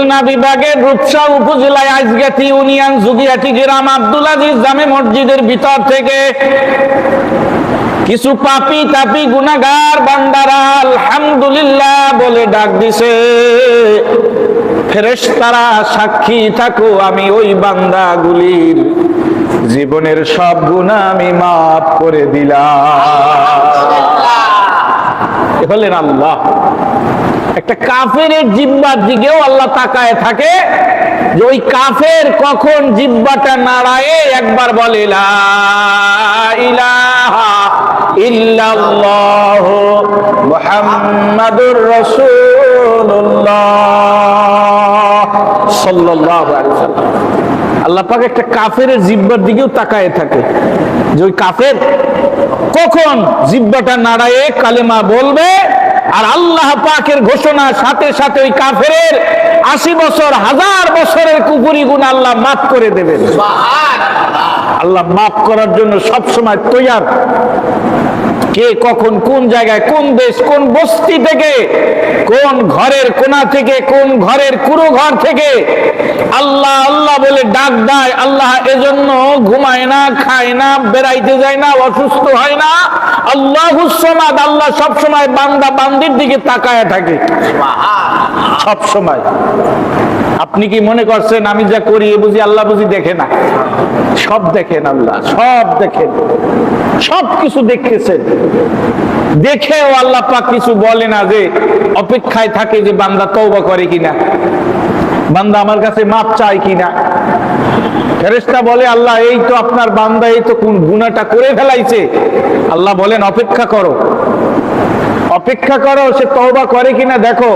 খুলনা বিভাগের রূপসা উপজেলায় আইজগাতি ইউনিয়ন যুগিয়াটি গ্রাম আব্দুল আজিজ জামে মসজিদের ভিতর থেকে কিছু পাপী তাপী গুনাহগার বান্দারা আলহামদুলিল্লাহ বলে ডাক দিছে, ফেরেশতারা সাক্ষী থাকো আমি ওই বান্দাগুলির জীবনের সব গুনাহ আমি মাফ করে দিলাম। বলেন আল্লাহ। একটা কাফেরের জিহ্বার দিকেও আল্লাহ তাকায় থাকে যে ওই কাফের কখন জিহ্বাটা নাড়ায় একবার বলে লা ইলাহা ইল্লাল্লাহ মুহাম্মাদুর রাসূলুল্লাহ সাল্লাল্লাহু আলাইহি ওয়াসাল্লাম। আল্লাহ পাক একটা কাফেরের জিহ্বার দিকেও তাকায় থাকে যে ওই কাফের কখন জিহ্বাটা নাড়ায় কালেমা বলবে, আর আল্লাহ পাকের ঘোষণা সাথে সাথে ওই কাফেরের 80 বছর 1000 বছরের কুফরি গুনাহ আল্লাহ মাফ করে দেবেন। আল্লাহ মাফ করার জন্য সব সময় তৈয়ার। কে কখন কোন জায়গায় কোন দেশ কোন বস্তি থেকে কোন ঘরের কোণা থেকে কোন ঘরের কুড়ো ঘর থেকে আল্লাহ আল্লাহ বলে ডাক দেয়, আল্লাহ এজন্য ঘুমায় না, খায় না, বেড়াইতে যায় না, অসুস্থ হয় না। আল্লাহুস সামাদ, আল্লাহ সব সময় বান্দা বান্দির দিকে তাকায় থাকে সব সময়। আপনি কি মনে করছেন আমি যা করি এ বুঝি আল্লাহ বুঝি দেখে না? সব দেখেন আল্লাহ, সব দেখেন, সব কিছু দেখতেছেন। দেখেও আল্লাহ পাক কিছু বলে না, যে অপেক্ষায় থাকে যে বান্দা তওবা করে কিনা, বান্দা আমার কাছে মাপ চায় কিনা। ফেরেশতা বলে আল্লাহ এই তো আপনার বান্দা এই তো কোন গুনাহটা করে ফেলাইছে, আল্লাহ বলেন অপেক্ষা করো, অপেক্ষা করো সে তওবা করে কিনা দেখো।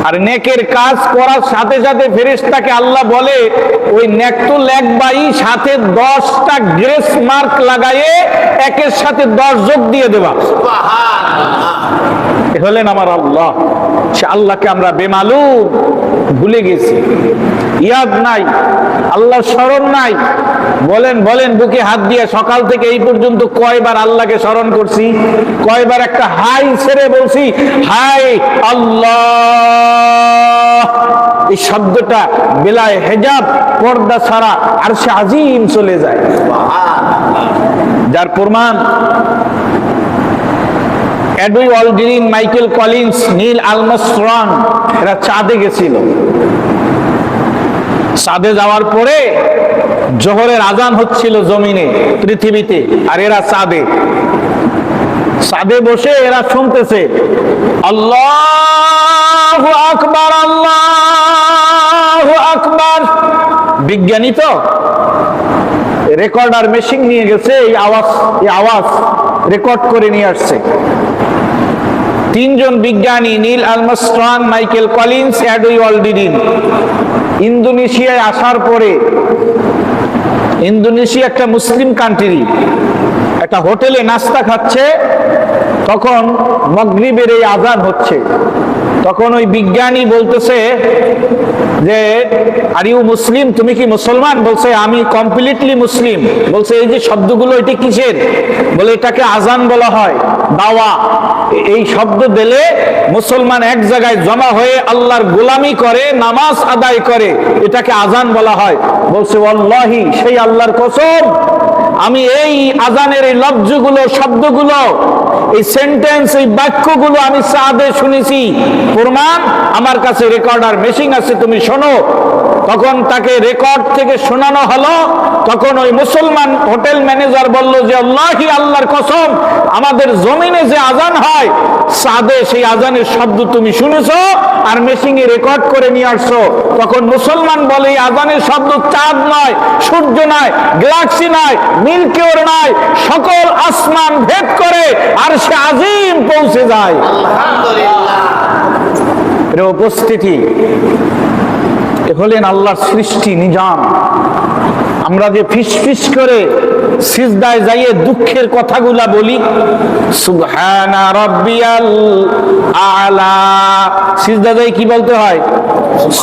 আর নেকের কাজ করার সাথে সাথে ফেরেশতাকে আল্লাহ বলে ওই নেক তো লেখবাই, সাথে 10টা গ্রেস মার্ক লাগায়ে একের সাথে 10 যোগ দিয়ে দেবা। সুবহানাল্লাহ। হলেন আমার আল্লাহ। সে আল্লাহকে আমরা বেমালুম ভুলে গেছি, ইয়াদ নাই, আল্লাহ স্মরণ নাই। বলেন বলেন বুকে হাত দিয়ে সকাল থেকে এই পর্যন্ত কয়বার আল্লাহকে স্মরণ করছি, কয়বার একটা হাই ছেড়ে বলছি হাই আল্লাহ। এই শব্দটা বেলায় হেজাব পর্দা ছাড়া আরশে আজিম চলে যায়। যার প্রমাণ Edwin Aldrin, Michael Collins, Neil Armstrong এরা চাঁদে গেছিল। চাঁদে যাওয়ার পরে জোহরের আজান হচ্ছিল জমিনে পৃথিবীতে, আর এরা চাঁদে চাঁদে বসে এরা শুনতেছে আল্লাহু আকবার আল্লাহু আকবার। বিজ্ঞানী তো রেকর্ডার মেশিন নিয়ে গেছে, এই আওয়াজ রেকর্ড করে নিয়ে আসছে। 3 জন বিজ্ঞানী Neil Armstrong, Michael Collins, Edwin Aldrin ইন্দোনেশিয়ায় আসার পরে, ইন্দোনেশিয়া একটা মুসলিম কান্ট্রি, একটা হোটেলে নাস্তা খাচ্ছে, তখন মাগরিবের এই আজান হচ্ছে। তখন ওই বিজ্ঞানী বলতেছে যে আর ইউ মুসলিম, তুমি কি মুসলমান? বলছে আমি কমপ্লিটলি মুসলিম। বলছে এই যে শব্দগুলো এটা কিসের? বলে এটাকে আজান বলা হয়, দাওয়া। এই শব্দ দিলে মুসলমান এক জায়গায় জমা হয়ে আল্লাহর গোলামি করে, নামাজ আদায় করে, এটাকে আজান বলা হয়। বলছে ওয়াল্লাহি, সেই আল্লাহর কসম আমি এই আজানের এই লফজগুলো, শব্দগুলো, এই সেন্টেন্স, এই বাক্যগুলো আমি চাঁদে শুনেছি। প্রমাণ আমার কাছে রেকর্ডার মেশিন আছে, তুমি শোনো। তখন তাকে রেকর্ড থেকে শোনানো হলো। তখন ওই মুসলমান হোটেল ম্যানেজার বলল যে আল্লাহি, আল্লাহর কসম আমাদের জমিনে যে আজান হয় চাঁদে সেই আজানের শব্দ তুমি শুনেছো আর মেশিনে রেকর্ড করে নিয়ে আসছো। তখন মুসলমান বলে এই আজানের শব্দ চাঁদ নয়, সূর্য নয়, গ্যালাক্সি নয়, মিল্কি ওয়ে নয়, সকল আসমান ভেদ করে আরশে আজিম পৌঁছে যায়। আলহামদুলিল্লাহ। এর উপস্থিতি হলেন আল্লাহর সৃষ্টি নিজাম। আমরা যে ফিস ফিস করে সিজদায় যাইয়ে দুঃখের কথাগুলা বলি, সুবহানা রাব্বিয়াল আলা, সিজদা যাই কি বলতে হয়?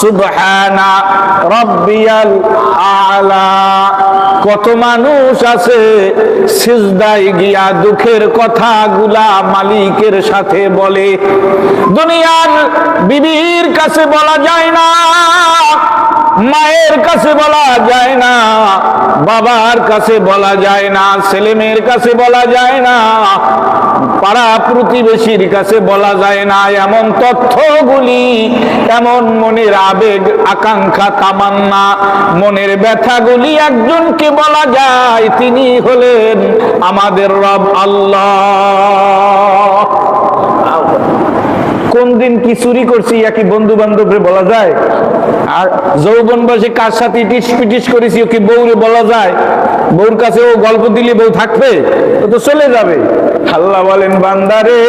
সুবহানা রাব্বিয়াল আলা। কত মানুষ আছে সিজদায় গিয়া দুঃখের কথাগুলা মালিকের সাথে বলে। দুনিয়ার বিবির কাছে বলা যায় না, মায়ের কাছে বলা যায় না, বাবার কাছে বলা যায় না, ছেলে মেয়ের কাছে বলা যায় না, পাড়া প্রতিবেশীর কাছে বলা যায় না। এমন তথ্যগুলি, এমন মনের আবেগ, আকাঙ্ক্ষা, তামান্না, মনের ব্যথাগুলি একজনকে বলা যায়, তিনি হলেন আমাদের রব আল্লাহ। কোন দিন কি চুরি করছি একই বন্ধু বান্ধবরে বলা যায়? আর যৌবন বসে কার সাথে ইটিস পিটিস করেছি কি বউরে বলা যায়? বউর কাছে ও গল্প দিলে বউ থাকবে? ও তো চলে যাবে। আল্লাহ বলেন, বান্দারে,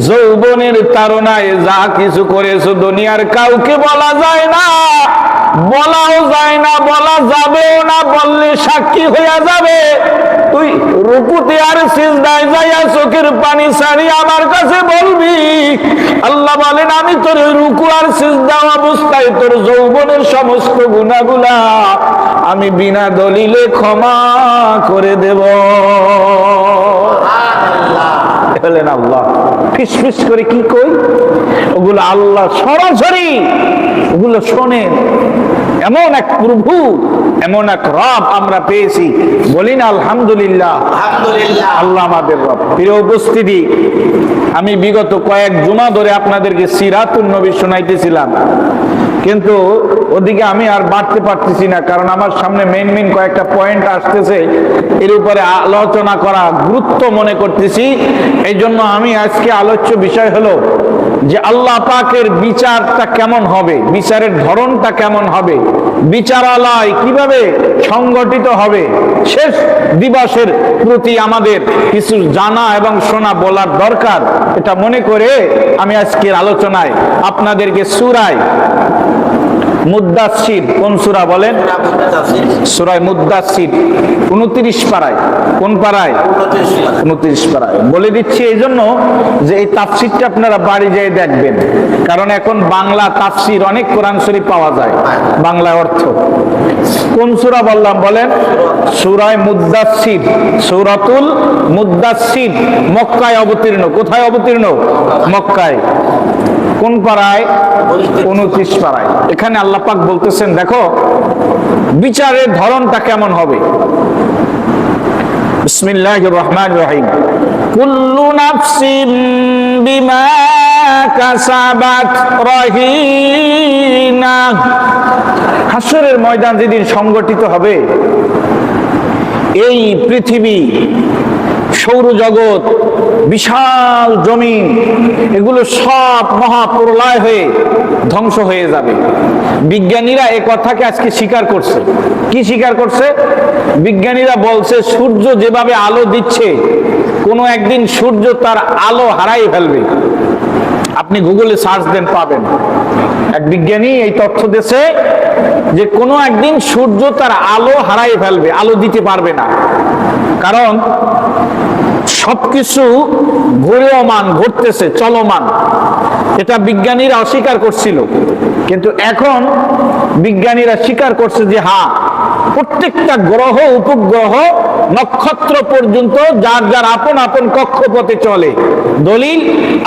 যৌবনের তাড়নায় যা কিছু করেছো দুনিয়ার কাউকে বলা যায় না, বলাও যায় না, বলা যাবেও না, বললে সাক্ষী হইয়া যাবে। তুই রুকুতে আর সিজদায় যাইয়া চোখের পানি ছাড়ি আমার কাছে বলবি। আল্লাহ বলেন, আমি তোর রুকু আর সিজদা অবস্থায় তোর যৌবনের সমস্ত গুনাহগুলা আমি বিনা দলিলে ক্ষমা করে দেব। বলেন আল্লাহ। ফিসফিস করে কি কই? ওগুলো আল্লাহ সরাসরি ওগুলো শোনেন। এমন এক প্রভু, এমন এক রব আমরা পেয়েছি, বলি না আলহামদুলিল্লাহ। আল্লাহ আমাদের রব। প্রিয় উপস্থিতি, আমি বিগত কয়েক জুমা ধরে আপনাদেরকে সিরাতুন নবী শোনাইতেছিলাম, কিন্তু ওদিকে আমি আর বাড়তে পারতেছি না, কারণ আমার সামনে মেইন কয়েকটা পয়েন্ট আসতেছে, এর উপরে আলোচনা করা গুরুত্ব মনে করতেছি। এই জন্য আমি আজকে আলোচ্য বিষয় হলো যে আল্লাহ পাকের বিচারটা কেমন হবে, বিচারের ধরনটা কেমন হবে, বিচারালয় কিভাবে সংগঠিত হবে, শেষ দিবসের প্রতি আমাদের কিছু জানা এবং শোনা বলার দরকার। এটা মনে করে আমি আজকের আলোচনায় আপনাদেরকে সূরায়ে মুদ্দাসসির, কোন সূরা বলেন? সূরা মুদ্দাসসির 29 পারায়। কোন পারায়? 29 পারায়। বলে দিচ্ছি এই জন্য যে এই তাফসীরটা আপনারা বাড়ি যেয়ে দেখবেন, কারণ এখন বাংলা তাফসীর অনেক কোরআন শরীফ পাওয়া যায়, বাংলা অর্থ। কোন সূরা বললাম বলেন? সূরা মুদ্দাসসির, সূরাতুল মুদ্দাসসির। মক্কায় অবতীর্ণ। কোথায় অবতীর্ণ? মক্কায়। কোন পারায়? 29 পারায়। এখানে আল্লাহ পাক বলতেছেন, দেখো বিচারের ধরনটা কেমন হবে। বিসমিল্লাহির রহমানির রহিম। কুল্লু নাফসিন বিমা কাসাবাত রহিনা। হাসরের ময়দান যেদিন সংগঠিত হবে, এই পৃথিবী, সৌরজগৎ, বিশাল জমিন, এগুলো সব মহাপ্রলয় হয়ে ধ্বংস হয়ে যাবে। বিজ্ঞানীরা এ কথাকে আজকে স্বীকার করছে। কি স্বীকার করছে? বিজ্ঞানীরা বলছে সূর্য যেভাবে আলো দিচ্ছে, কোনো একদিন সূর্য তার আলো হারাই ফেলবে। আপনি গুগলে সার্চ দেন, পাবেন। এক বিজ্ঞানী এই তথ্য দিয়েছে যে কোনো একদিন সূর্য তার আলো হারাই ফেলবে, আলো দিতে পারবে না। কারণ সবকিছু ঘূর্যমান, ঘটতেছে, চলমান। এটা বিজ্ঞানীরা অস্বীকার করছিল, কিন্তু এখন বিজ্ঞানীরা স্বীকার করছে যে হ্যাঁ, প্রত্যেকটা গ্রহ, উপগ্রহ, নক্ষত্র পর্যন্ত যার যার আপন আপন কক্ষপথে চলে। দলিল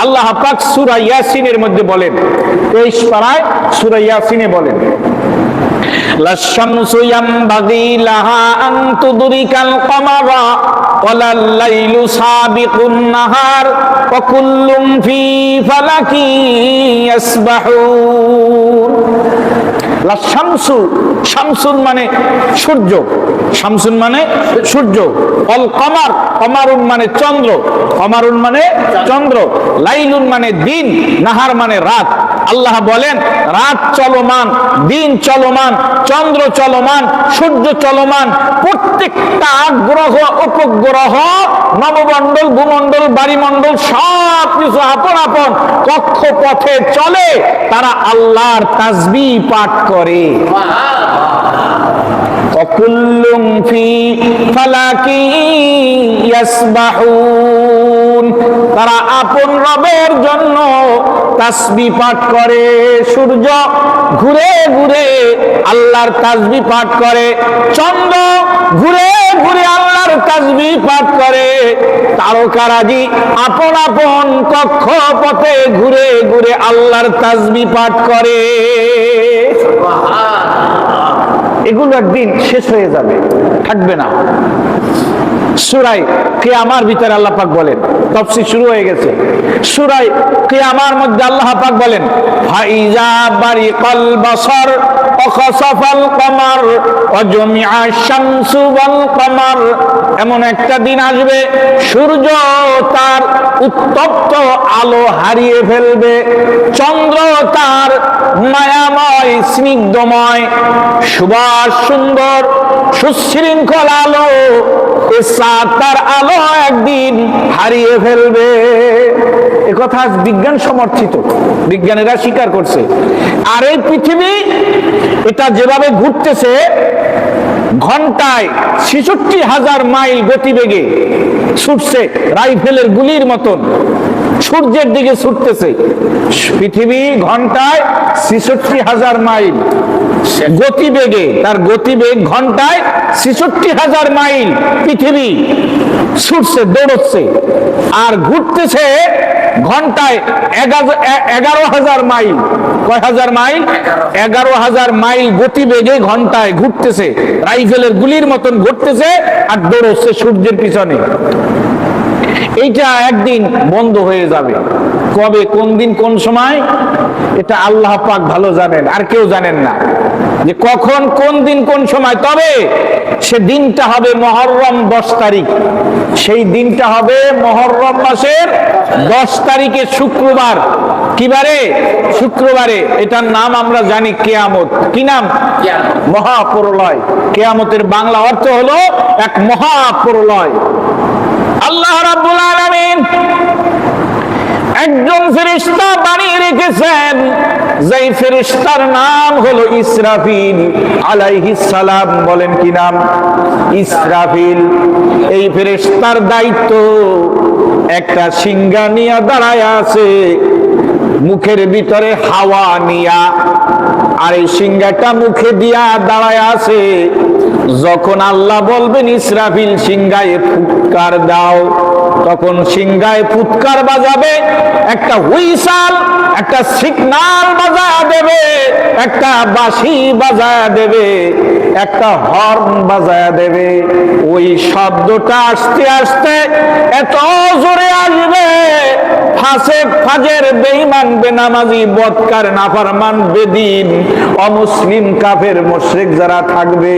আল্লাহ পাক সূরা ইয়াসিনের মধ্যে বলেন, 23 পারায় সূরা ইয়াসিনে বলেন, লাশ-শামসু ইয়ামবাগি লাহা আন তুদরিকাল কামারা ওয়ালাল লাইলু সাবিকুন নাহার ওয়া কুল্লুম ফি ফালাকি ইয়াসবাহুন। লাশ-শামসু, শামসুন মানে সূর্য, শামসুন মানে সূর্য, অল কমার, কমারুন মানে চন্দ্র, কমারুন মানে চন্দ্র, লাইলুন মানে দিন, নাহার মানে রাত। আল্লাহ বলেন রাত চলমান, দিন চলমান, চন্দ্র চলমান, সূর্য চলমান। প্রত্যেকটা গ্রহ, উপগ্রহ, নবমণ্ডল, ভূমণ্ডল, বাড়িমণ্ডল সব কিছু আপন আপন কক্ষপথে চলে, তারা আল্লাহর তাসবিহ পাঠ করে। وَكُلٌّ فِي فَلَكٍ يَسْبَحُونَ। তারা আপন রবের জন্য তাসবিহ পাঠ করে, সূর্য ঘুরে ঘুরে আল্লাহর তাসবিহ পাঠ করে, চন্দ্র ঘুরে ঘুরে আল্লাহর তাসবিহ পাঠ করে, তারকারাজি আপন আপন কক্ষপথে ঘুরে ঘুরে আল্লাহর তাসবিহ পাঠ করে। এগুলো একদিন শেষ হয়ে যাবে, থাকবে না। সূরা কিয়ামার ভিতরে আল্লাহ পাক বলেন, তাফসীর শুরু হয়ে গেছে। সূরা কিয়ামার মধ্যে আল্লাহ পাক বলেন, ফাইজা বারিকাল বাসার ওয়া খাসাফাল কমার ওয়া জুমিআ শামসু ওয়াল কমার। এমন একটা দিন আসবে সূর্য তার উত্তপ্ত আলো হারিয়ে ফেলবে, চন্দ্র তার মায়াময় স্নিগ্ধময় সুবাস সুন্দর সুশৃঙ্খল আলো, তার আলো একদিন হারিয়ে ফেলবে। একথা বিজ্ঞান সমর্থিত, বিজ্ঞানীরা স্বীকার করছে। আর এই পৃথিবী এটা যেভাবে ঘুরতেছে, ঘন্টায় ৬৬,০০০ মাইল গতিবেগে ছুটছে, রাইফেলের গুলির মতন সূর্যের দিকে ছুটতেছে। পৃথিবী ঘন্টায় ৬৬,০০০ মাইল গতিবেগে, তার গতিবেগ ঘন্টায় ৬৬,০০০ মাইল পৃথিবী ছুটছে, দৌড়চ্ছে। আর ঘুরতেছে ঘন্টায় ১১,০০০ মাইল। কয় হাজার মাইল? ১১,০০০ মাইল গতিবেগে ঘন্টায় ঘুরতেছে, রাইফেলের গুলির মতন ঘুরতেছে আর দৌড়চ্ছে সূর্যের পিছনে। এইটা একদিন বন্ধ হয়ে যাবে। কবে, কোন দিন, কোন সময়, এটা আল্লাহ পাক ভালো জানেন, আর কেউ জানেন না যে কখন, কোন দিন, কোন সময়। তবে সে দিনটা হবে মুহররম ১০ তারিখ। সেই দিনটা হবে মুহররম মাসের ১০ তারিখে, শুক্রবার। কি বারে? শুক্রবারে। এটার নাম আমরা জানি কিয়ামত। কি নাম? মহাপ্রলয়। কিয়ামতের বাংলা অর্থ হলো এক মহাপ্রলয়। আল্লাহ রাব্বুল আলামিন একজন ফেরেশতা বানিয়ে রেখেছেন, যেই ফেরেশতার নাম হলো ইসরাফিল আলাইহিস সালাম। বলেন কি নাম? ইসরাফিল। এই ফেরেশতার দায়িত্ব একটা সিংহা নিয়ে দাঁড়ায় আছে, মুখের ভিতরে হাওয়া নিয়া, আর এই সিংহাটা মুখে দিয়া দাঁড়ায় আছে। যখন আল্লাহ বলবেন ইসরাফিল সিংহায় ফুৎকার দাও, তখন সিংহায় ফুৎকার বাজাবে, একটা হুইসাল, একটা সিগনাল বাজায় দেবে, একটা বাঁশি বাজায় দেবে, একটা হর্ন বাজায় দেবে। ওই শব্দটা আস্তে আস্তে এত জোরে আসবে, ফাসেক, ফাজের, বেঈমান, বেনামাজি, বদকার, নাফরমান, বেদিন, অমুসলিম, কাফের, মুশরিক যারা থাকবে,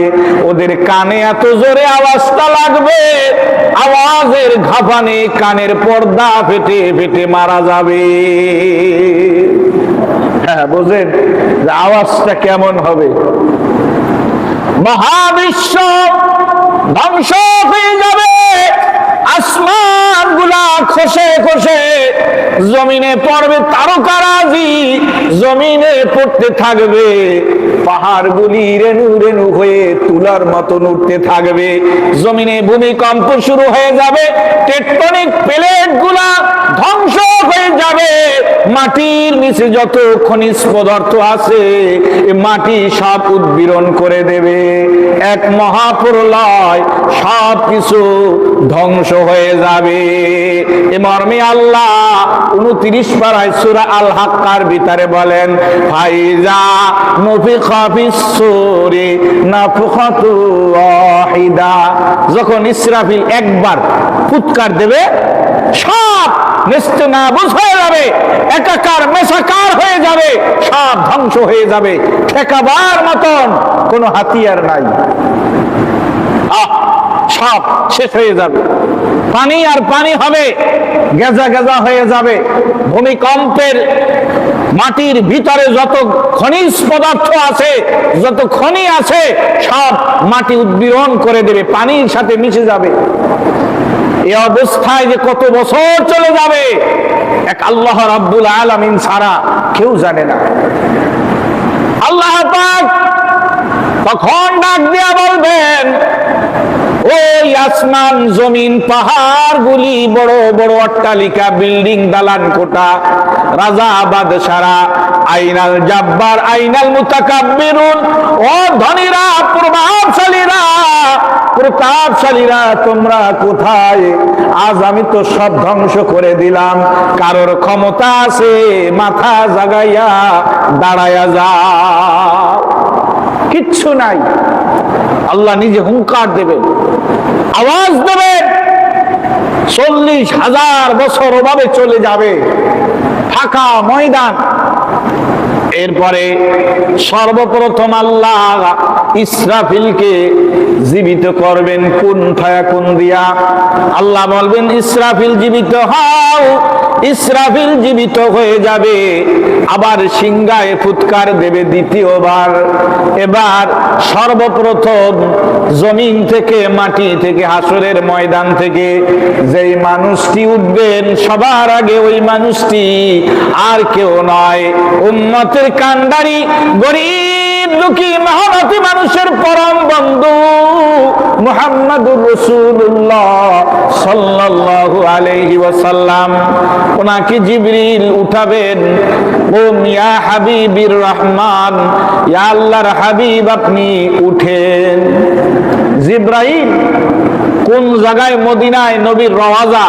ওদের কানে এত জোরে আওয়াজটা লাগবে, আওয়াজের ঘাপানে কানের পর্দা ফেটে ফেটে মারা যাবে। হ্যাঁ, বুঝেন যে আওয়াজটা কেমন হবে। মহাবিশ্ব ধ্বংস হয়ে যাবে, আসমান গুলা খসে খসে জমিনে পড়বে, তারকারাজি জমিনে পড়তে থাকবে, পাহাড় গুলি রেণু রেণু হয়ে তুলার মতন উঠতে থাকবে, জমিনে ভূমিকম্প শুরু হয়ে যাবে, টেকটনিক প্লেট গুলা ধ্বংস হয়ে যাবে, মাটির নিচে যত খনিজ পদার্থ আছে মাটি সব উদ্গীরণ করে দেবে। এক মহাপ্রলয়, সব কিছু ধ্বংস হয়ে যাবে। এ মর্মে আল্লাহ 29 পারায় সূরা আল হাক্কার ভিতরে বলেন, ফাইজা নুফিখা ফিস-সূরি নাফখাতু ওয়াহিদা। যখন ইসরাফিল একবার ফুৎকার দেবে, সব নেস্তেনাবুদ হয়ে যাবে, একাকার মেশাকার হয়ে যাবে, সব ধ্বংস হয়ে যাবে, ঠেকাবার মতন কোনো হাতিয়ার নাই। সব শেষ হয়ে যাবে, পানি আর পানি হবে, গেজা গেজা হয়ে যাবে। ভূমিকম্পের মাটির ভিতরে যত খনিজ পদার্থ আছে, যত খনি আছে, সব মাটি উদ্গীরণ করে দেবে, পানির সাথে মিশে যাবে। এই অবস্থায় যে কত বছর চলে যাবে, এক আল্লাহ রাব্বুল আলামিন ছাড়া কেউ জানে না। আল্লাহ পাক তখন ডাক দিয়া বলবেন, ওই আসমান জমিন পাহাড়গুলি, বড় বড় অট্টালিকা, বিল্ডিং, দালান কোঠা, রাজা বাদশারা, আইনাল জাব্বার, আইনাল মুতাকাব্বিরুন, ও ধনীরা, প্রতাপশালীরা তোমরা কোথায়? আজ আমি তো সব ধ্বংস করে দিলাম। কারোর ক্ষমতা আছে, মাথা জাগাইয়া দাঁড়ায়া যাও, কিচ্ছু নাই। আল্লাহ নিজে হুঙ্কার দেবেন, আওয়াজ দেবেন, 40,000 বছর ওভাবে চলে যাবে, ফাঁকা ময়দান। এরপরে সর্বপ্রথম আল্লাহ ইসরাফিলকে জীবিত করবেন, কুন ফায়াকুন দিয়া। আল্লাহ বলবেন, ইসরাফিল জীবিত হও। ইসরাফিল জীবিত হয়ে যাবে, আবার সিংহায় ফুৎকার দেবে দ্বিতীয়বার। এবার সর্বপ্রথম জমিন থেকে, মাটি থেকে, হাসরের ময়দান থেকে যেই মানুষটি উঠবেন, সবার আগে ওই মানুষটি আর কেউ নয়, উম্মতের কান্ডারি, গরিব দুঃখী মেহনতি মানুষের পরম বন্ধু মুহাম্মাদুর রাসূলুল্লাহ সাল্লাল্লাহু আলাইহি ওয়াসাল্লাম। ওনাকে জিবরিল উঠাবেন, ওম ইয়া হাবিবির রহমান, ইয়া আল্লাহর হাবিব আপনি উঠেন। জিবরাইল কোন জায়গায়? মদিনায় নবীর রওজা,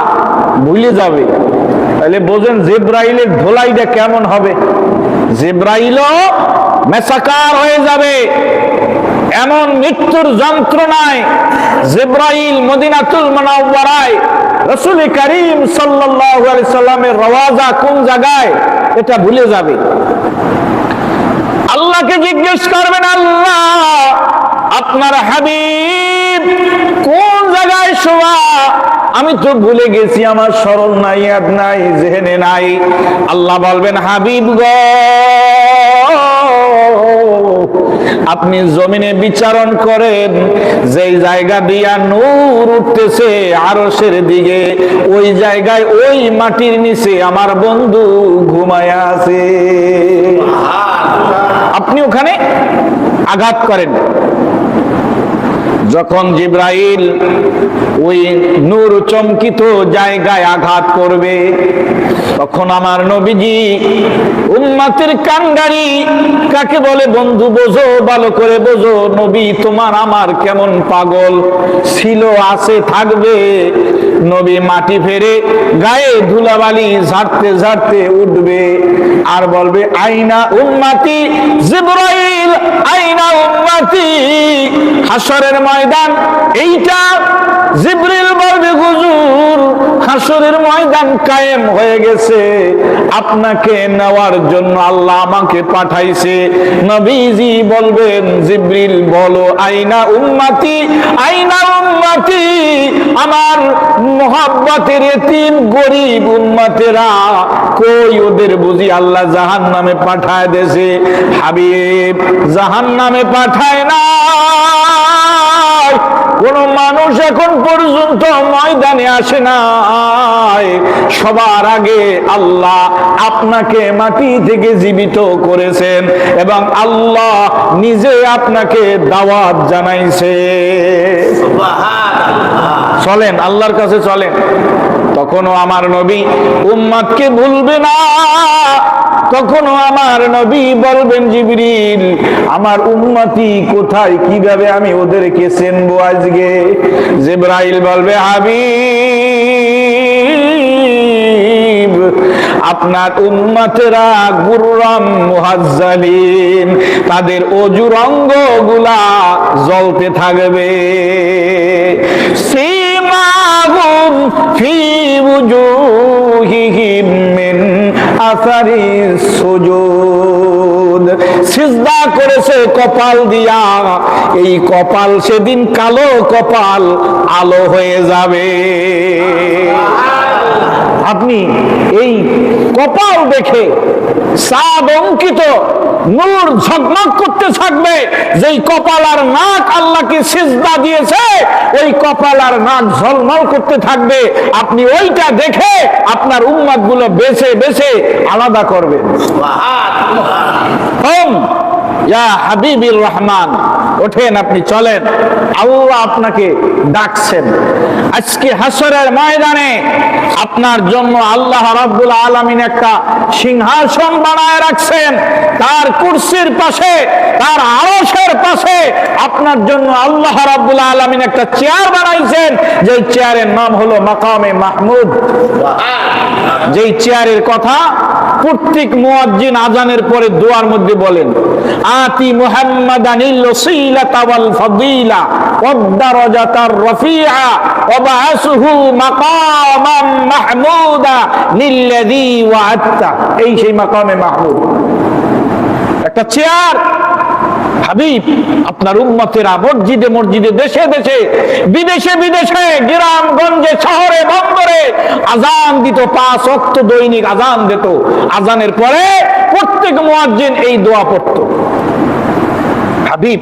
ভুলে যাবে। তাহলে বোঝেন জিবরাইলের ধোলাইটা কেমন হবে। জিবরাইলও মেসাকার হয়ে যাবে, এমন মৃত্যুর যন্ত্রণায় জিবরাইল মদিনাতুল মুনাওয়ারায় রাসূল করিম সাল্লাল্লাহু আলাইহি সাল্লামের রওজা কোন জায়গায় এটা ভুলে যাবে। আল্লাহকে জিজ্ঞেস করবেন, আল্লাহ আপনার হাবিব কোন জায়গায় শোয়া? আমি তো ভুলে গেছি, আমার স্মরণ নাই, ইয়াদ নাই, জেহেনে নাই। আল্লাহ বলবেন, হাবিব গো, আপনি জমিনে বিচারণ করেন, যেই জায়গা দিয়া নূর উঠতেছে আরশের দিকে, ওই জায়গায় ওই মাটির নিচে আমার বন্ধু ঘুমায়া আছে। আপনি ওখানে আঘাত করেন। যখন জিবরাইল ওই নূর চমকিত জায়গায় আঘাত করবে, তখন আমার নবীজি উম্মতের কান্ডারি, কাকে বলে বন্ধু বোঝো, ভালো করে বোঝো। নবী তোমার আমার কেমন পাগল ছিল, আছে, থাকবে। নবী মাটি ফেরে গায়ে ধুলাবালি ঝাড়তে ঝাড়তে উঠবে আর বলবে, আইনা উম্মতি জিবরাইল, আইনা উম্মতি। হাসরের ময়দান এইটা। জিবরিল বলবে, হুজুর হাসরের ময়দান কায়েম হয়ে গেছে, আপনাকে নেওয়ার জন্য আল্লাহ আমাকে পাঠাইছে। নবীজি বলবেন, জিবরিল বলো, আইনা উম্মতি, আইনা উম্মতি। আমার মুহাব্বতের এতিম গরিব উম্মতেরা কই? ওদের বুঝি আল্লাহ জাহান্নামে পাঠায় দেছে? হাবিব জাহান্নামে পাঠায় না। কোন মানুষ এখন পর্যন্ত ময়দানে আসে নাই। সবার আগে আল্লাহ আপনাকে মাটি থেকে জীবিত করেছেন এবং আল্লাহ নিজে আপনাকে দাওয়াত জানাইছে। চলেন আল্লাহর কাছে চলেন। তখনও আমার নবী উম্মতকে ভুলবে না। তখনও আমার নবী বলবেন, জিবরিল আমার উম্মতি কোথায়, কিভাবে আমি ওদেরকে চিনবো আজকে? জিবরাইল বলবে, হাবিব আপনার উম্মতেরা গুররাম মুহাজ্জালিন, তাদের অজুর অঙ্গগুলা জ্বলতে থাকবে। সীমাহুম ফি উজুহিহিম মিন আসারিস সুজুদ। সিজদা করেছে কপাল দিয়া, এই কপাল সেদিন কালো কপাল আলো হয়ে যাবে। আপনি এই কপাল দেখে চাঁদ অঙ্কিত নূর ঝকমক করতে থাকবে। যেই কপাল আর নাক আল্লাহকে সিজদা দিয়েছে, ওই কপাল আর নাক ঝলমল করতে থাকবে। আপনি ওইটা দেখে আপনার উম্মত গুলো বেছে বেছে আলাদা করবেন। ইয়া হাবিবির রহমান, ও ওঠেন, আপনি চলেন, আল্লাহ আপনাকে ডাকছেন। আজকে হাসরের ময়দানে আপনার জন্য আল্লাহ রাব্বুল আলামিন একটা সিংহাসন বানায় রাখছেন। তার কুরসির পাশে, তার আরশের পাশে আপনার জন্য আল্লাহ রাব্বুল আলামিন একটা চেয়ার বানাইছেন, যে চেয়ারের নাম হলো মাকামে মাহমুদ। যেই চেয়ারের কথা প্রত্যেক মুয়াজ্জিন আজানের পরে দোয়ার মধ্যে বলেন, আতি মুহাম্মাদানিল ওয়াসিলাতা ওয়াল ফাদিলা ওয়াদ দারাজাতার রাফিআ ওয়া বা'আসহু মাকামান মাহমুদা লিল্লাযী ওয়া'আদতা। এই সেই মাকামে মাহমুদ, একটা চেয়ার। হাবিব, আপনার উম্মতেরা মসজিদে মসজিদে, দেশে দেশে, বিদেশে বিদেশে, গ্রামগঞ্জে, শহরে বন্দরে আজান দিত, 5 ওয়াক্ত দৈনিক আজান দিত। আজানের পরে প্রত্যেক মুয়াজ্জিন এই দোয়া পড়ত। হাবিব,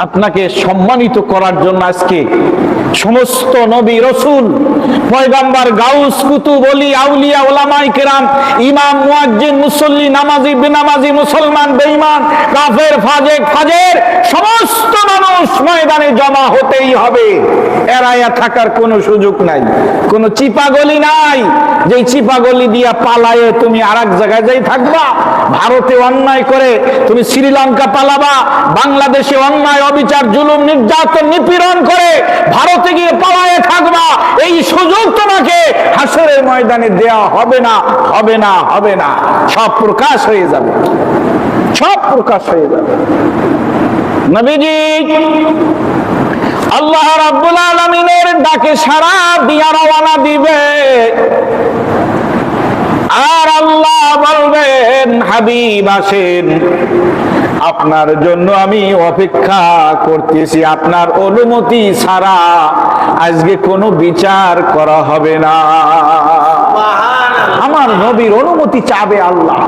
আপনাকে সম্মানিত করার জন্য আজকে সমস্ত নবী, রসুল, পয়গম্বর, গাউস, কুতুব, ওলি, আউলিয়া, উলামায়ে কেরাম, ইমাম, মুয়াজ্জিন, মুসল্লি, নামাজি, বেনামাজি, মুসলমান, বেঈমান, কাফের, ফাজের সমস্ত মানুষ ময়দানে জমা হতেই হবে। এড়াইয়া থাকার কোনো সুযোগ নাই, কোনো চিপাগলি নাই, যেই চিপাগলি দিয়া পালায়ে তুমি আরেক জায়গায় যাই থাকবা। ভারতে অন্যায় করে তুমি শ্রীলঙ্কা পালাবা, বাংলাদেশে অন্যায়, অবিচার, জুলুম, নির্যাতন, নিপীড়ন করে ভারতে গিয়ে পালায়ে থাকবা। এই সুযোগ তোমাকে হাসরের ময়দানে দেয়া হবে না, হবে না, হবে না। সব প্রকাশ হয়ে যাবে, সব প্রকাশ হয়ে যাবে। নবীজি আল্লাহ রাব্বুল আলামিনের ডাকে সাড়া দিয়া রওনা দিবে, আর আল্লাহ বলবেন, হাবিব আসেন, আপনার জন্য আমি অপেক্ষা করতেছি, আপনার অনুমতি ছাড়া আজকে কোনো বিচার করা হবে না। আমার নবীর অনুমতি চাবে আল্লাহ,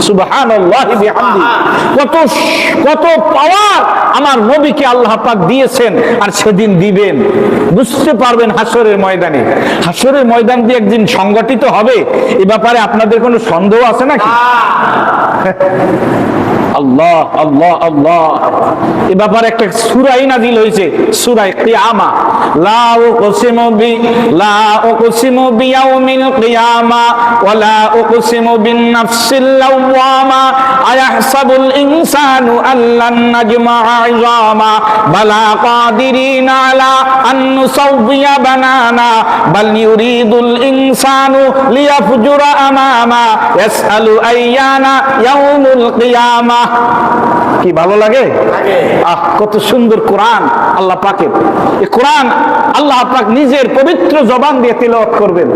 সুবহানাল্লাহি বিহামদি। কত কত পাওয়ার আমার নবীকে আল্লাহ পাক দিয়েছেন, আর সেদিন দিবেন, বুঝতে পারবেন হাসরের ময়দানে। হাসরের ময়দান দিয়ে একদিন সংগঠিত হবে, এ ব্যাপারে আপনাদের কোনো সন্দেহ আছে নাকি? আল্লাহ আল্লাহ আল্লাহ, এ ব্যাপারে একটা সূরা নাযিল হয়েছে, সূরা কিয়ামা। লা উকসিমু বিয়াউমিল কিয়ামা ওয়া লা উকসিমু বিন নাফসিল লাওয়ামা আয়াহসাবুল ইনসানু আল্লান নাজমা'a 'ইযামা বালা কাদিরিনা আলা আন নুসাওবিয়া বানানা বাল ইউরিদুল ইনসানু লিয়াফজুরা আমামা ইয়াসআলু আইয়ানা ইয়াউমুল কিয়ামা। কি ভালো লাগে? আহ, কত সুন্দর কোরআন আল্লাহ পাকের। এই কোরআন আল্লাহ পাক নিজের পবিত্র জবান দিয়ে তিলাওয়াত করবেন,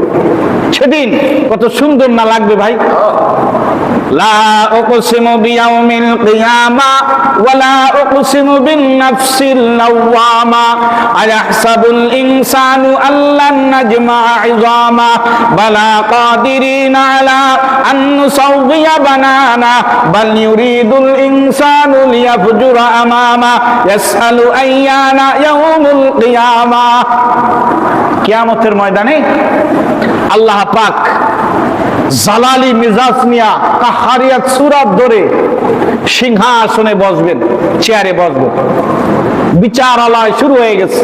সেদিন কত সুন্দর না লাগবে ভাই। লা উকসিমু বিয়াউমিল কিয়ামা ওয়া লা উকসিমু বিন নাফসিল লাওয়ামা আয়াহসাবুল ইনসানু আল্লান নাজমা'a 'ইযামা বালা কাদিরিনা আলা আন নুসাওবিয়া বানানা বাল ইউরিদুল ইনসানু লিয়াফজুরা আমামা ইয়াসআলু আইয়ানা ইয়াউমুল কিয়ামা। কিয়ামতের ময়দানে আল্লাহ পাক জালালি মিজাজ নিয়া কাহারিয়াত সূরাত ধরে সিংহাসনে বসবেন, চেয়ারে বসবেন। বিচারালয় শুরু হয়ে গেছে।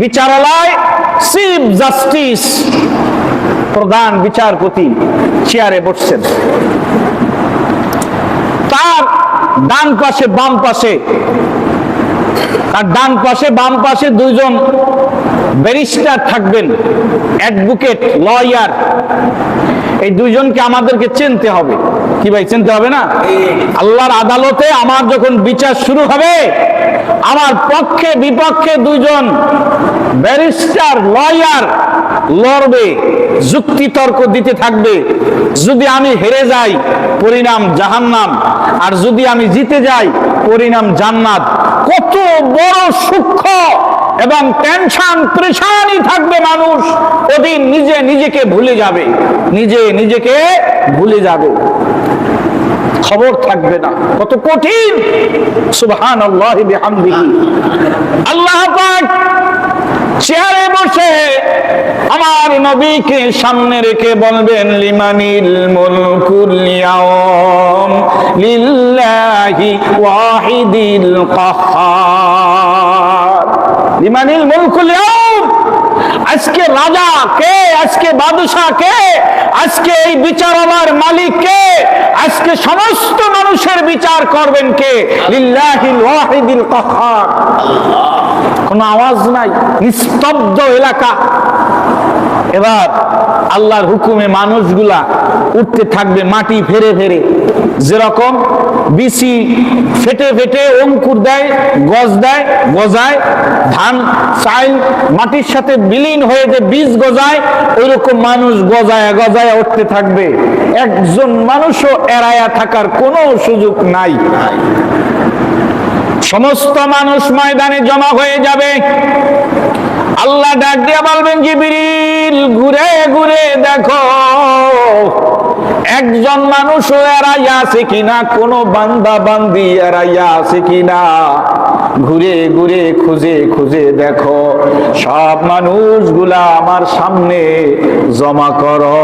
বিচারালয়, চিফ জাস্টিস, প্রধান বিচারপতি চেয়ারে বসছেন। তার ডান পাশে বাম পাশে, আর ডান পাশে বাম পাশে দুইজন ব্যারিস্টার থাকবেন, অ্যাডভোকেট, লয়ার। এই দুইজনকে আমাদেরকে চিনতে হবে। কি ভাই, চিনতে হবে না? আল্লাহর আদালতে আমার যখন বিচার শুরু হবে, আমার পক্ষে বিপক্ষে দুইজন ব্যারিস্টার, লয়ার লড়বে, যুক্তি তর্ক দিতে থাকবে। যদি আমি হেরে যাই, পরিণাম জাহান্নাম, আর যদি আমি জিতে যাই, পরিণাম জান্নাত। কত বড় সূক্ষ্ম এবং টেনশন, পরেশানি থাকবে মানুষ। ওদিন নিজে নিজেকে ভুলে যাবে, নিজে নিজেকে ভুলে যাবে, খবর থাকবে না। কত কঠিন! সুবহানাল্লাহি বিহামদিহি। আল্লাহ পাক চেয়ারে বসে আমার নবীকে সামনে রেখে বলবেন লিমানিল মুলকুল ইয়াউম লিল্লাহি ওয়াহিদিল কাহ্হার। লিমানিল মুলকুল ইয়াউম, আজকে রাজা কে, আজকে বাদশা কে, আজকে এই বিচারবার মালিক কে, আজকে সমস্ত মানুষের বিচার করবেন কে? লিল্লাহিল ওয়াহিদিল কাহ্হার। কোনো আওয়াজ নাই, নিস্তব্ধ এলাকা। এবার আল্লাহর হুকুমে মানুষগুলা উঠতে থাকবে মাটি ফেরে ফেরে, যেরকম বিচি ফেটে ফেটে অঙ্কুর দেয়, গজ দেয়, গজায়, ধান চাল মাটির সাথে বিলীন হয়ে যে বীজ গজায়, ওই রকম মানুষ গজায় গজায় উঠতে থাকবে। একজন মানুষও এড়ায়া থাকার কোনো সুযোগ নাই। সমস্ত মানুষ ময়দানে জমা হয়ে যাবে। আল্লাহ ডাক দিয়ে বলবেন, জিবরিল ঘুরে ঘুরে দেখো একজন মানুষও এড়াইয়া আছে কিনা, কোন বান্দা বান্দি এড়াইয়া আছে কিনা। ঘুরে ঘুরে খুঁজে খুঁজে দেখো, সব মানুষগুলা আমার সামনে জমা করো,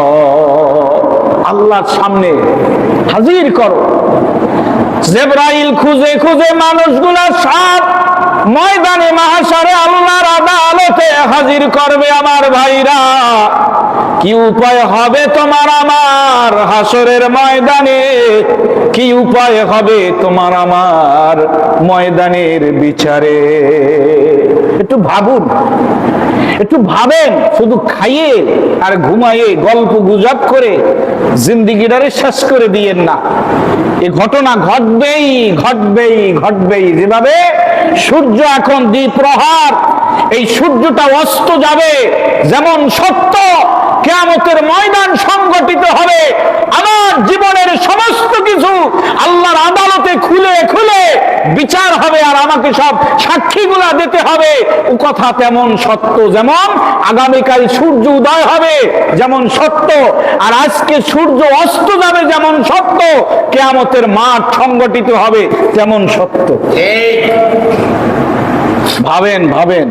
আল্লাহর সামনে হাজির করো। জিবরাইল খুঁজে খুঁজে মানুষগুলা সব ময়দানে মাহশারে আল্লাহর আদালতে হাজির করবে। আমার ভাইরা, কি উপায় হবে তোমার আমার হাসরের ময়দানে? কি উপায় হবে তোমার আমার ময়দানের বিচারে? একটু ভাবুন, একটু ভাবেন। শুধু খাইয়ে আর ঘুমাইয়ে গল্প গুজব করে জিন্দিগিটারে শেষ করে দিয়েন না। এই ঘটনা ঘটবেই ঘটবেই ঘটবেই। যেভাবে সূর্য এখন দ্বিপ্রহর, এই সূর্যটা অস্ত যাবে, যেমন সত্য কিয়ামতের ময়দান সংগঠিত হবে। আমার জীবনের সমস্ত কিছু আল্লাহর আদালতে খুলে খুলে বিচার হবে, আর আমাকে সব সাক্ষীগুলা দিতে হবে। ও কথা তেমন সত্য, যেমন আগামীকাল সূর্য উদয় হবে যেমন সত্য, আর আজকে সূর্য অস্ত যাবে যেমন সত্য, কিয়ামতের মাঠ সংগঠিত হবে তেমন সত্য। ভাবেন ভাবেন।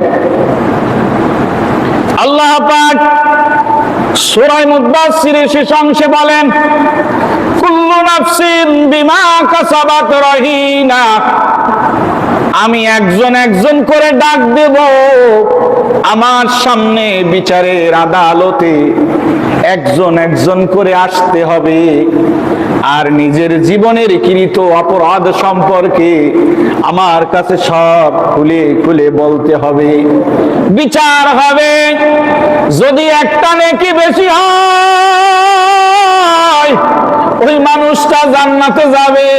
আল্লাহ পাক সূরা মুদাসসিরের শেষ অংশে বলেন, কুল্লু নাফসিন বিমা কাসাবাত রহিনা। আমি একজন একজন করে ডাক দেব আমার সামনে বিচারের আদালতে, একজন একজন করে আসতে হবে, আর নিজের জীবনের কৃত অপরাধ সম্পর্কে আমার কাছে সব খুলে খুলে বলতে হবে। বিচার হবে। যদি একটা নেকি বেশি হয়, ওই মানুষটা জান্নাতে যাবে।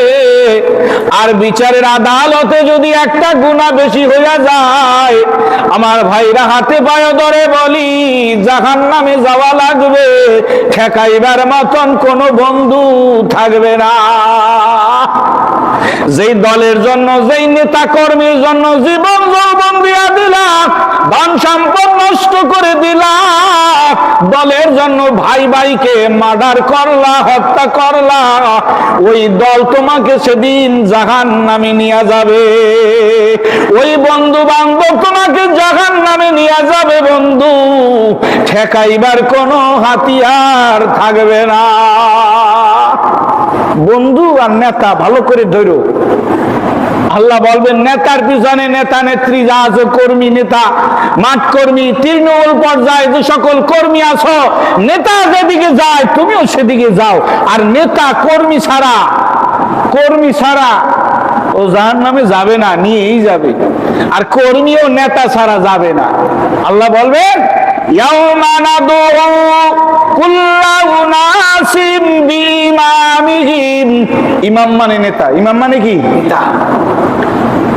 আর বিচারের আদালতে যদি একটা গুনাহ বেশি হইয়া যায়, আমার ভাইরা হাতে পায়ে ধরে বলি, জাহান্নামে যাওয়া লাগবে। ঠেকাইবার মতন কোনো বন্ধু থাকবে না। যেই দলের জন্য, যেই নেতা কর্মীর জন্য জীবন যৌবন দিয়া দিলাম, ধন সম্পদ নষ্ট করে দিলাম, দলের জন্য ভাই ভাইকে মার্ডার করলা, হত্যা করলা, ওই দল তোমাকে সেদিন জাহান্নামে নিয়ে যাবে। ওই বন্ধু বান্ধব তোমাকে জাহান্নামে নিয়ে যাবে। বন্ধু, ঠেকাইবার কোনো হাতিয়ার থাকবে না। বন্ধু আর নেতা ভালো করে ধরো। আল্লাহ বলবেন, নেতার পিছনে নেতা নেত্রী যা আছে, কর্মী নেতা মাঠ কর্মী তৃণমূল পর্যায়ে যে সকল কর্মী আছো, নেতা যেদিকে যায় তুমিও সেদিকে যাও। আর নেতা কর্মী ছাড়া ও জাহান্নামে যাবে না, নিয়েই যাবে। আর কর্মীও নেতা ছাড়া যাবে না। আল্লাহ বলবেন, ইয়াউমা নাদউ কুল্লা উনাসিম বিইমামিহিম। ইমাম মানে নেতা। ইমাম মানে কি?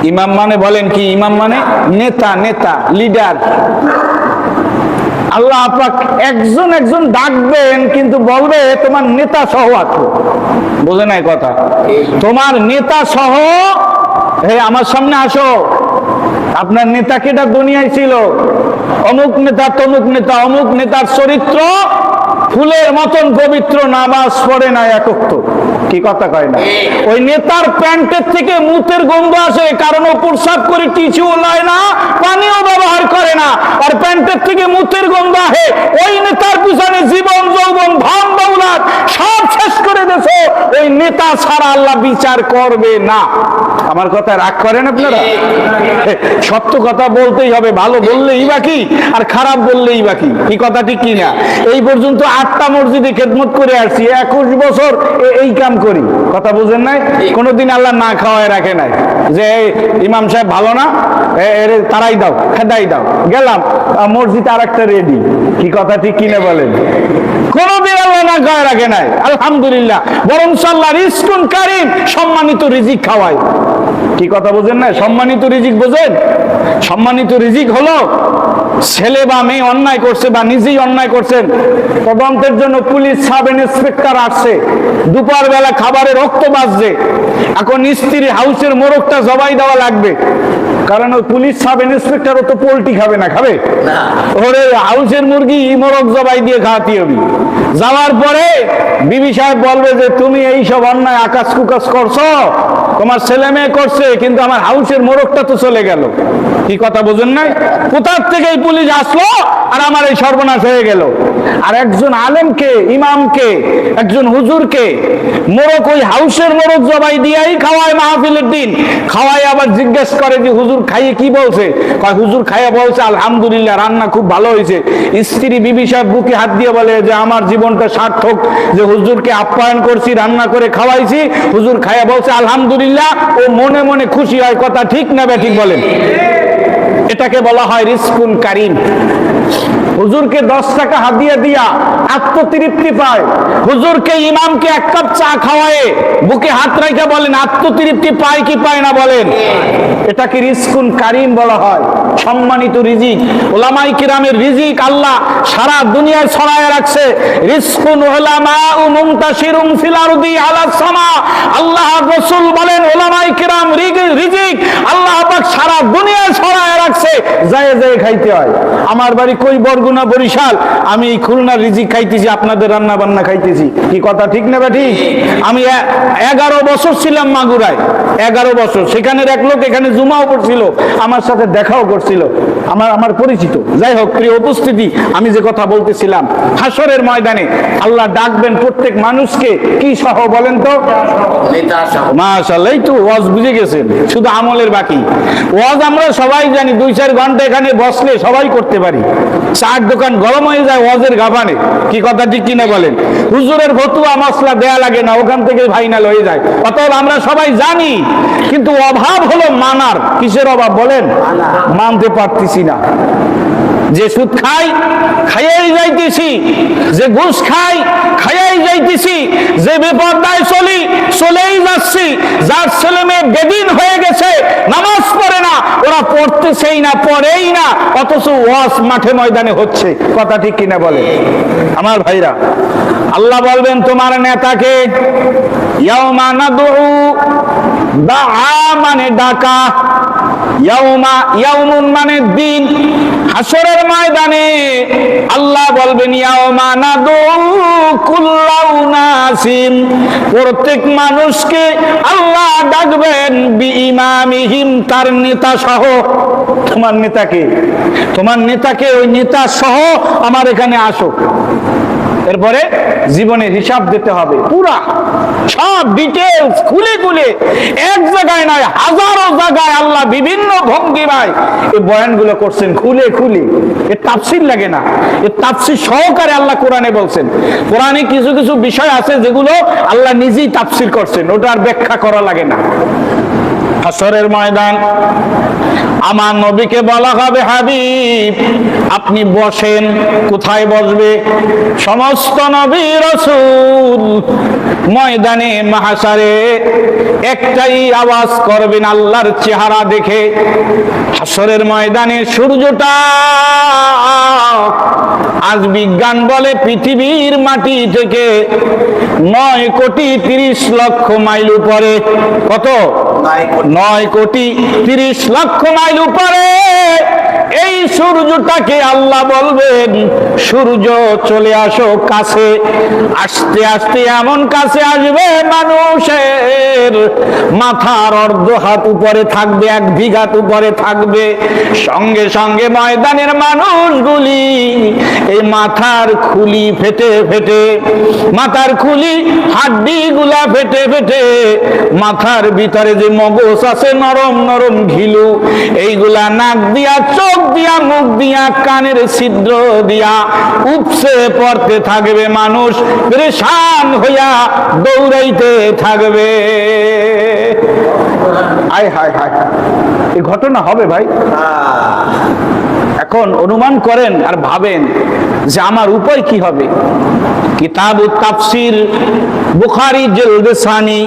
ইমাম মানে বলেন কি? ইমাম মানে নেতা, নেতা, লিডার। আল্লাহ পাক একজন একজন ডাকবেন, কিন্তু বলবে তোমার নেতা সহ আছো। বোঝে নাই কথা? তোমার নেতা সহ আমার সামনে আসো। আপনার নেতা কেটা দুনিয়ায় ছিল, অমুক নেতা, তমুক নেতা, অমুক নেতার চরিত্র ফুলের মতন পবিত্র, নামাজ পড়ে না এক ওয়াক্ত। কি কথা কয় না? ওই নেতার প্যান্টের থেকে মুতের গন্ধ আসে, কারণ ও প্রসাব করে টিস্যু নেয় না, পানিও ব্যবহার করে না, আর প্যান্টের থেকে মুতের গন্ধ আসে। ওই নেতার পিছনে জীবন যৌবন ধন দৌলত সব শেষ করে দিয়েছে। ওই নেতা ছাড়া আল্লাহ বিচার করবে না। আমার কথা রাগ করেন আপনারা? সত্য কথা বলতেই হবে, ভালো বললেই বাকি আর খারাপ বললেই বাকি। কি কথা ঠিক কি না? এই পর্যন্ত 8টা মসজিদে খেদমত করে আসছি, 21 বছর এই কাম করি। কথা বুঝেন নাই? কোনোদিন আল্লাহ না খাওয়ায় রাখে নাই যে ইমাম সাহেব ভালো না, তারাই দাও, খেদাই দাও, গেলাম মসজিদ আর একটা রেডি। কি কথা ঠিক কিনা বলেন? কোনদিন আল্লাহ না খাওয়ায় রাখে নাই, আলহামদুলিল্লাহ। বরং আল্লাহ রিজকুন কারীম, সম্মানিত রিজিক খাওয়ায়। কি কথা বুঝেন না? সম্মানিত রিজিক বোঝেন? সম্মানিত রিজিক হলো ছেলে বা মেয়ে অন্যায় করছে বা নিজেই অন্যায় করছেন, তদন্তের জন্য পুলিশ সাব ইন্সপেক্টর আসছে, দুপুর বেলা খাবারে রক্ত বাজছে, এখন স্ত্রী হাউসের মোরগটা জবাই দেওয়া লাগবে, কারণ ওই পুলিশ সাব ইন্সপেক্টর তো পোল্ট্রি খাবে না, খাবে ওরে হাউসের মুরগি মোরগ জবাই দিয়ে খাওয়াতে হবে। যাওয়ার পরে বিবি সাহেব বলবে যে তুমি এই সব অন্যায় আকাশ কুকাশ করছো, তোমার ছেলে মেয়ে করছে, কিন্তু আমার হাউসের মোরগটা তো চলে গেল। কি কথা বোঝেন নাই? কোথার থেকে এই পুলিশ আসলো আর আমার এই সর্বনাশ হয়ে গেল। আর একজন আলেমকে, ইমামকে, একজন হুজুরকে মোরগ, ওই হাউসের মোরগ জবাই দিয়াই খাওয়ায় মাহফিলের দিন, খাওয়াই আবার জিজ্ঞেস করে যে হুজুর খাইয়ে কি বলছে? হুজুর খাইয়া বলছে আলহামদুলিল্লাহ, রান্না খুব ভালো হয়েছে। স্ত্রী বিবি সাহেব বুকে হাত দিয়ে বলে যে আমার জীবনটা সার্থক, যে হুজুরকে আপ্যায়ন করছি, রান্না করে খাওয়াইছি, হুজুর খাইয়া বলছে আলহামদুলিল্লাহ। ও মনে মনে খুশি হয়। কথা ঠিক না ব্যাঠিক বলেন? এটাকে বলা হয় রিজকুন কারীম। হুজুরকে 10 টাকা হাদিয়া দিয়া আত্মতৃপ্তি পায়, হুজুরকে ইমামকে 1 কাপ চা খাওয়ায় বুকে হাত রাখা বলেন আত্মতৃপ্তি পায় কি পায় না বলেন? এটাকে রিজকুন কারীম বলা হয়, সম্মানিত রিজিক। উলামায়ে কিরামের রিজিক আল্লাহ সারা দুনিয়ায় ছড়ায় রাখছে। রিজকুন উলামা ও মুনতাশিরুন ফিল আরদি আলাস সামা। আল্লাহ রাসূল বলেন উলামায়ে কিরাম রিজিক আল্লাহ পাক সারা দুনিয়ায় ছড়ায় রাখছে, যায় যায় খাইতে হয়। আমার বাড়ি কই বরগুনা বরিশাল, আমি এই খুলনার রিজিক খাইতেছি, আপনাদের রান্না বান্না খাইতেছি। কি কথা ঠিক না বেঠিক? আমি 11 বছর ছিলাম মাগুরায়, 11 বছর। সেখানের এক লোক এখানে জুমাও পড়ছিল, আমার সাথে দেখাও করছিল, আমার পরিচিত। যাই হোক, প্রিয় উপস্থিতি, আমি যে কথা বলতেছিলাম, হাসরের ময়দানে আল্লাহ ডাকবেন প্রত্যেক মানুষকে কি সহ বলেন তো? মাশাআল্লাহ, এই তো ওয়াজ বুঝে গেছেন, শুধু আমলের বাকি। ওয়াজ আমরা সবাই জানি, 2-4 ঘন্টা এখানে বসলে সবাই করতে পারি। চার দোকান গরম হয়ে যায় ওয়াজের গাফানে। কি কথা ঠিক কিনা বলেন? হুজুরের ফতুয়া মশলা দেয়া লাগে না, ওখান থেকে ফাইনাল হয়ে যায়। অতএব আমরা সবাই জানি, কিন্তু অভাব হলো মানার। কিসের অভাব বলেন? মানতে পারতেছি না। যে সুদ খাই খাইয়াই যাইতেছি, যে ঘুষ খাই খাইয়াই যাইতেছি, যে বেপরদায় চলি চলেই যাচ্ছি, যার ছেলে মেয়ে বেদিন হয়ে গেছে, নামাজ পড়ে না, ওরা পড়তেছেই না, পড়েই না, অথচ ওয়াজ মাঠে ময়দানে হচ্ছে। কথা ঠিক কিনা বলে আমার ভাইরা? আল্লাহ বলবেন তোমার নেতাকে, ইয়াউমা নাদউ, দাআ মানে ডাকা, ইয়াউমুন মানে দিন। হাসরের ময়দানে আল্লাহ বলবেন ইয়াউমা নাদউ কুল্লা উনাসিন, প্রত্যেক মানুষকে আল্লাহ ডাকবেন বিইমামিহিম, তার নেতা সহ। তোমার নেতাকে, তোমার নেতাকে, ওই নেতা সহ আমার এখানে আসো। এরপরে জীবনের হিসাব দিতে হবে, পুরা সব ডিটেলস খুলে খুলে, এক জায়গায় নয়, হাজারো জায়গায় আল্লাহ বিভিন্ন ভঙ্গিমায় এই বয়ানগুলো করছেন, খুলে খুলে। এর তাফসীর লাগে না, এর তাফসীর সহকারে আল্লাহ কোরআনে বলছেন। কোরআনে কিছু কিছু বিষয় আছে যেগুলো আল্লাহ নিজেই তাফসীর করছেন, ওটা আর ব্যাখ্যা করা লাগে না। হাসরের ময়দান আমার নবীকে বলা হবে, হাবিব আপনি বসেন। কোথায় বসবে? সমস্ত নবী রাসূল ময়দানে মাহশারে একটাই আওয়াজ করবেন আল্লাহর চেহারা দেখে। হাসরের ময়দানে সূর্যটা আজ বিজ্ঞান বলে পৃথিবীর মাটি থেকে 9 কোটি 30 লক্ষ মাইল উপরে। কত? 9 কোটি 30 লক্ষ মাইল উপরে এই সূর্যটাকে আল্লাহ বলবেন, সূর্য চলে আসো কাছে। আস্তে আস্তে এমন কাছে আসবে, মানুষের মাথার অর্ধ হাত উপরে থাকবে, 1 বিঘা উপরে থাকবে। সঙ্গে সঙ্গে ময়দানের মানুষগুলি এই মাথার খুলি ফেটে ফেটে, মাথার খুলি হাড্ডি গুলা ফেটে ফেটে, মাথার ভিতরে যে মগজ আছে নরম নরম ঘিলু, এইগুলা নাক দিয়া, চোখ দিয়া, মুখ দিয়া, কানের ছিদ্র দিয়া উপসে পড়তে থাকবে। মানুষ পেরেশান হইয়া দৌড়াইতে থাকবে। আয় হায় হায়, এই ঘটনা হবে ভাই। এখন অনুমান করেন আর ভাবেন যে আমার উপায় কি হবে। কিতাবুত তাফসির, বুখারী জিলদ সানি,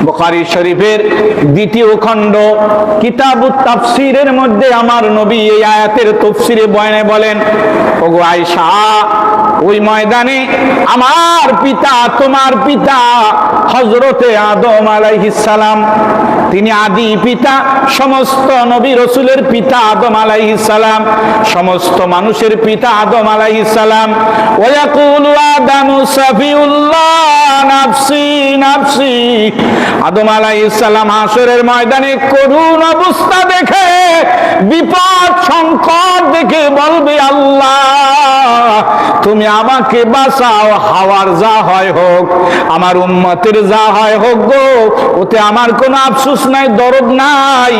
বুখারী শরীফের 2য় খণ্ড কিতাবুত তাফসিরের মধ্যে আমার নবী এই আয়াতের তাফসিরে বয়ানে বলেন, ওগো আয়েশা, ওই ময়দানে আমার পিতা, তোমার পিতা হযরতে আদম আলাইহিস সালাম, তিনি আদি পিতা, সমস্ত নবী রাসূলের পিতা আদম আলাইহিস সালাম, সমস্ত মানুষের পিতা আদম আলাইহিস সালাম। ওয়ায়াকুলু আদামু সাফিউল্লাহ নাফসি নাফসি, আদম আলাইহিস সালাম হাসরের ময়দানে করুণ অবস্থা দেখে, বিপদ সংকট দেখে বলবে, আল্লাহ তুমি আমাকে বাঁচাও, হাওয়ার যা হয় হোক, আমার উম্মতের যা হয় হোক গো, ওতে আমার কোনো আফসোস নাই, দরদ নাই,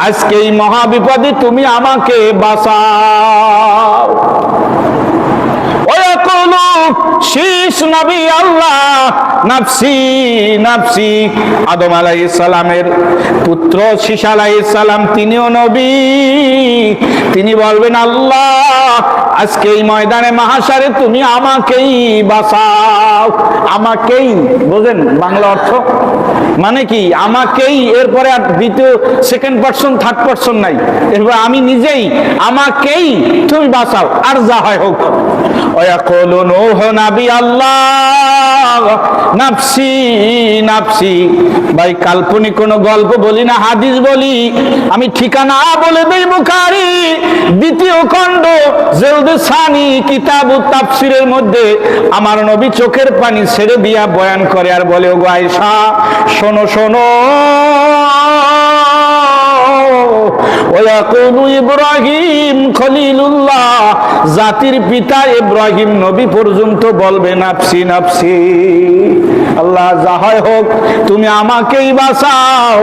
আজকে এই মহাবিপদে তুমি আমাকে বাঁচাও। শীষ নবী আল্লাহ নাফসি নাফসি, আদম আলাইহিস সালামের পুত্র শীষ আলাইহিস সালাম, তিনিও নবী, তিনি বলবেন, আল্লাহ আজকে এই ময়দানে মাহশারে তুমি আমাকেই বাঁচাও। আমাকেই বোঝেন বাংলা অর্থ মানে কি? আমাকেই, এরপরে আর দ্বিতীয় সেকেন্ড পারসন থার্ড পারসন নাই, এরপর আমি নিজেই, আমাকেই তুমি বাঁচাও, আর যা হয় হোক। ওয়ায়াকুলু নূহ নবী আল্লাহ নাফসি নাফসি। ভাই কাল্পনিক কোন গল্প বলি না, হাদিস বলি, আমি ঠিকানা বলে দেই, বুখারী 2য় খণ্ড জিলদ সানি কিতাবুত তাফসিরের মধ্যে আমার নবী চোখের পানি ছেড়ে দিয়া বয়ান করে আর বলে, ওগো আয়েশা শোনো শোনো, ওয়ায়াকুলু ইব্রাহিম খলিলুল্লাহ, জাতির পিতা ইব্রাহিম নবী পর্যন্ত বলবে নাফসি নাফসি, আল্লাহ যা হয় হোক তুমি আমাকেই বাঁচাও।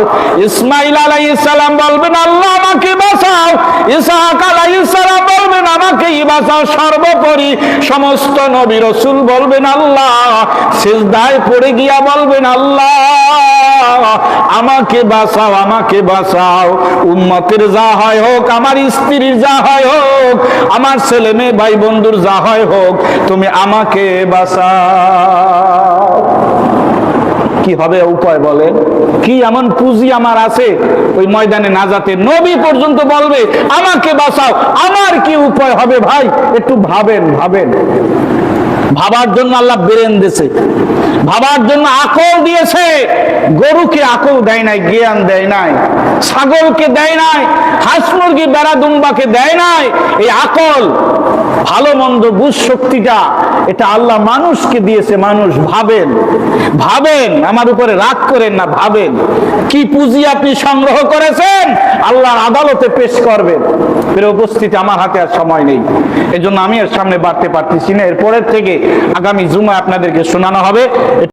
ইসমাইল আলাইহিস সালাম বলবেন, আল্লাহ আমাকে বাঁচাও। ইসহাক আলাইহিস সালাম বলবেন, আমাকেই বাঁচাও। সর্বোপরি সমস্ত নবী রাসূল বলবেন, আল্লাহ সিজদায় পড়ে গিয়া বলবেন, আল্লাহ আমাকে বাঁচাও, আমাকে বাঁচাও। উম্মতের যা হয় হোক, আমার স্ত্রীর যা হয় হোক, আমার ছেলে মেয়ে ভাই বন্ধুর যা হয় হোক, তুমি আমাকে বাঁচাও। কি হবে উপায় বলেন? কি এমন পুঁজি আমার আছে ওই ময়দানে নাজাতের? নবী পর্যন্ত বলবে আমাকে বাঁচাও, আমার কি উপায় হবে? ভাই একটু ভাবেন, ভাবেন। ভাবার জন্য আল্লাহ ব্রেন দিয়েছে, ভাবার জন্য আকল দিয়েছে। গরুকে আকল দেয় নাই, জ্ঞান দেয় নাই, ছাগলকে দেয় নাই, হাঁস মুরগি বেড়া দুম্বাকে দেয় নাই। এই আকল, ভালো মন্দ বুঝ শক্তিটা, এটা আল্লাহ মানুষকে দিয়েছে। মানুষ ভাবেন, ভাবেন, আমার উপরে রাগ করেন না, ভাবেন কি পুঁজি আপনি সংগ্রহ করেছেন, আল্লাহর আদালতে পেশ করবেন। এর উপস্থিতি আমার হাতে আর সময় নেই, এজন্য আমি এর সামনে বাড়তে পারতেছি না। এরপরের থেকে আগামী জুমায় আপনাদেরকে শোনানো হবে।